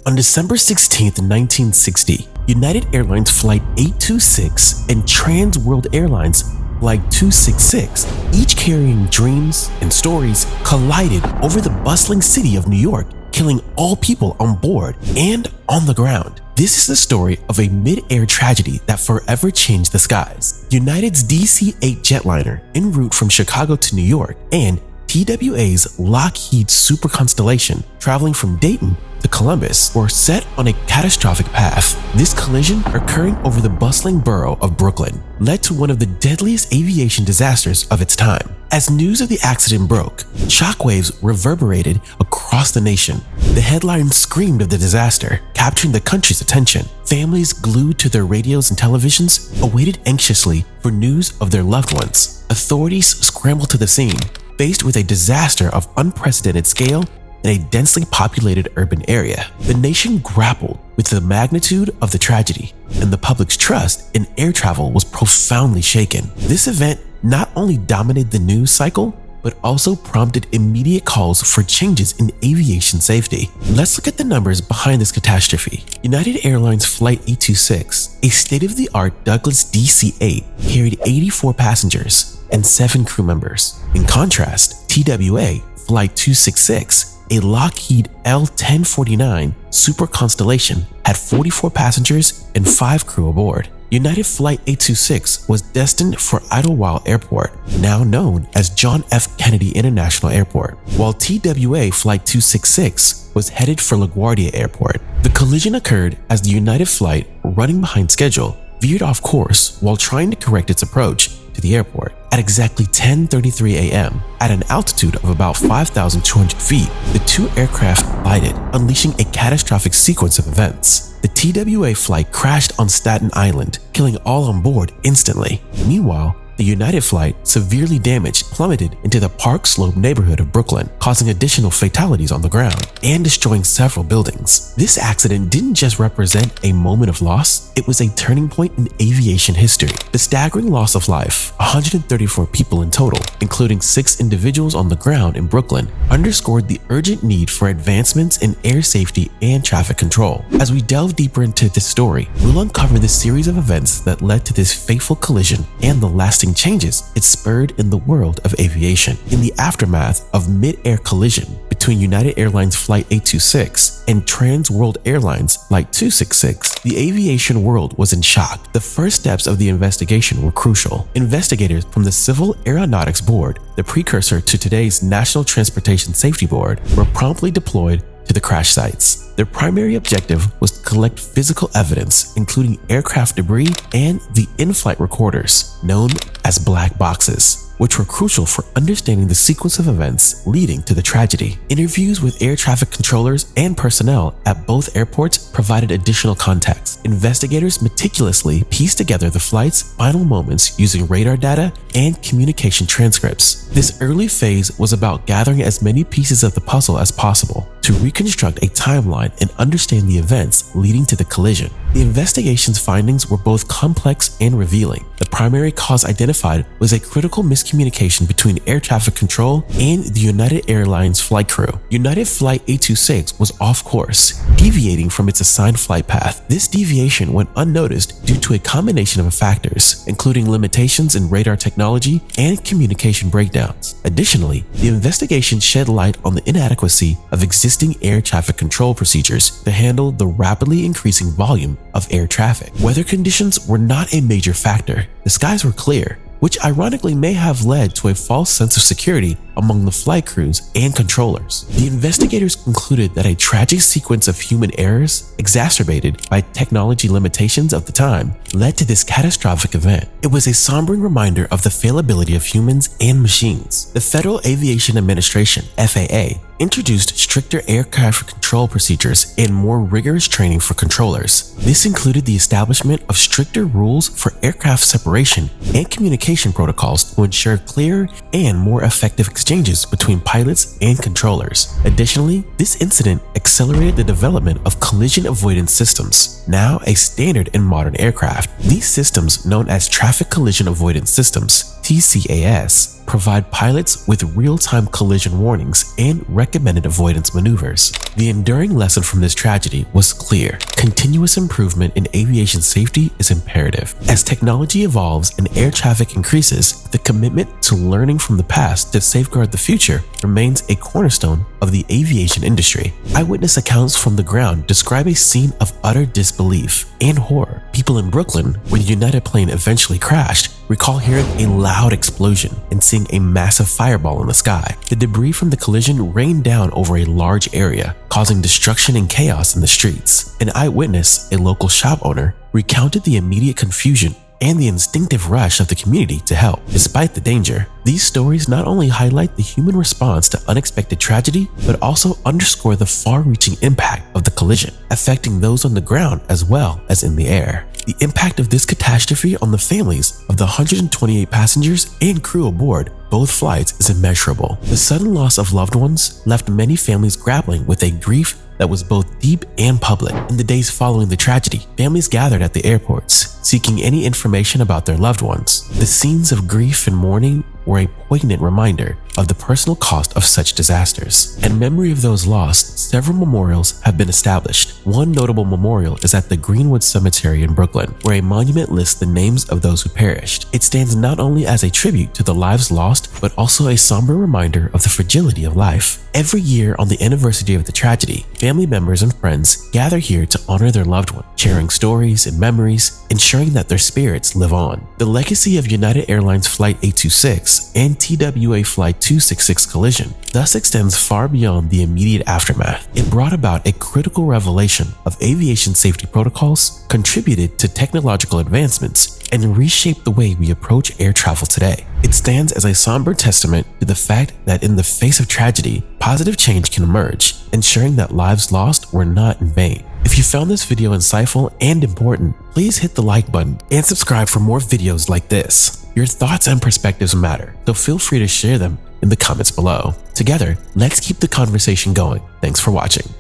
On December 16, 1960, United Airlines Flight 826 and Trans World Airlines Flight 266, each carrying dreams and stories, collided over the bustling city of New York, killing all people on board and on the ground. This is the story of a mid-air tragedy that forever changed the skies. United's DC-8 jetliner en route from Chicago to New York and TWA's Lockheed Super Constellation traveling from Dayton to Columbus were set on a catastrophic path. This collision, occurring over the bustling borough of Brooklyn, led to one of the deadliest aviation disasters of its time. As news of the accident broke, shockwaves reverberated across the nation. The headlines screamed of the disaster, capturing the country's attention. Families glued to their radios and televisions awaited anxiously for news of their loved ones. Authorities scrambled to the scene, faced with a disaster of unprecedented scale in a densely populated urban area. The nation grappled with the magnitude of the tragedy, and the public's trust in air travel was profoundly shaken. This event not only dominated the news cycle, but also prompted immediate calls for changes in aviation safety. Let's look at the numbers behind this catastrophe. United Airlines Flight 826, a state-of-the-art Douglas DC-8, carried 84 passengers and 7 crew members. In contrast, TWA Flight 266, a Lockheed L-1049 Super Constellation, had 44 passengers and 5 crew aboard. United Flight 826 was destined for Idlewild Airport, now known as John F. Kennedy International Airport, while TWA Flight 266 was headed for LaGuardia Airport. The collision occurred as the United flight, running behind schedule, veered off course while trying to correct its approach to the airport. At exactly 10:33 a.m., at an altitude of about 5,200 feet, the two aircraft collided, unleashing a catastrophic sequence of events. The TWA flight crashed on Staten Island, killing all on board instantly. Meanwhile, the United flight, severely damaged, plummeted into the Park Slope neighborhood of Brooklyn, causing additional fatalities on the ground and destroying several buildings. This accident didn't just represent a moment of loss, it was a turning point in aviation history. The staggering loss of life, 134 people in total, including 6 individuals on the ground in Brooklyn, underscored the urgent need for advancements in air safety and traffic control. As we delve deeper into this story, we'll uncover the series of events that led to this fateful collision and the lasting changes it spurred in the world of aviation. In the aftermath of mid-air collision between United Airlines Flight 826 and Trans World Airlines Flight 266, the aviation world was in shock. The first steps of the investigation were crucial. Investigators from the Civil Aeronautics Board, the precursor to today's National Transportation Safety Board, were promptly deployed to the crash sites. Their primary objective was to collect physical evidence, including aircraft debris and the in-flight recorders, known as black boxes, which were crucial for understanding the sequence of events leading to the tragedy. Interviews with air traffic controllers and personnel at both airports provided additional context. Investigators meticulously pieced together the flight's final moments using radar data and communication transcripts. This early phase was about gathering as many pieces of the puzzle as possible to reconstruct a timeline and understand the events leading to the collision. The investigation's findings were both complex and revealing. The primary cause identified was a critical miscommunication between air traffic control and the United Airlines flight crew. United Flight 826 was off course, deviating from its assigned flight path. This deviation went unnoticed due to a combination of factors, including limitations in radar technology and communication breakdowns. Additionally, the investigation shed light on the inadequacy of existing air traffic control procedures to handle the rapidly increasing volume of air traffic. Weather conditions were not a major factor. The skies were clear, which ironically may have led to a false sense of security among the flight crews and controllers. The investigators concluded that a tragic sequence of human errors, exacerbated by technology limitations of the time, led to this catastrophic event. It was a sombering reminder of the fallibility of humans and machines. The Federal Aviation Administration, FAA, introduced stricter air traffic control procedures and more rigorous training for controllers. This included the establishment of stricter rules for aircraft separation and communication protocols to ensure clearer and more effective exchanges between pilots and controllers. Additionally, this incident accelerated the development of collision avoidance systems, now a standard in modern aircraft. These systems, known as Traffic Collision Avoidance Systems, TCAS, provide pilots with real-time collision warnings and recommended avoidance maneuvers. The enduring lesson from this tragedy was clear. Continuous improvement in aviation safety is imperative. As technology evolves and air traffic increases, the commitment to learning from the past to safeguard the future remains a cornerstone of the aviation industry. Eyewitness accounts from the ground describe a scene of utter disbelief and horror. People in Brooklyn, where the United plane eventually crashed, recall hearing a loud explosion and seeing a massive fireball in the sky. The debris from the collision rained down over a large area, causing destruction and chaos in the streets. An eyewitness, a local shop owner, recounted the immediate confusion and the instinctive rush of the community to help. Despite the danger, these stories not only highlight the human response to unexpected tragedy, but also underscore the far-reaching impact of the collision, affecting those on the ground as well as in the air. The impact of this catastrophe on the families of the 128 passengers and crew aboard both flights is immeasurable. The sudden loss of loved ones left many families grappling with a grief that was both deep and public. In the days following the tragedy, families gathered at the airports, seeking any information about their loved ones. The scenes of grief and mourning were a poignant reminder of the personal cost of such disasters. In memory of those lost, several memorials have been established. One notable memorial is at the Greenwood Cemetery in Brooklyn, where a monument lists the names of those who perished. It stands not only as a tribute to the lives lost, but also a somber reminder of the fragility of life. Every year on the anniversary of the tragedy, family members and friends gather here to honor their loved one, sharing stories and memories, ensuring that their spirits live on. The legacy of United Airlines Flight 826 and TWA Flight 266 collision thus extends far beyond the immediate aftermath. It brought about a critical revelation of aviation safety protocols, contributed to technological advancements, and reshaped the way we approach air travel today. It stands as a somber testament to the fact that in the face of tragedy, positive change can emerge, ensuring that lives lost were not in vain. If you found this video insightful and important, please hit the like button and subscribe for more videos like this. Your thoughts and perspectives matter, so feel free to share them in the comments below. Together, let's keep the conversation going. Thanks for watching.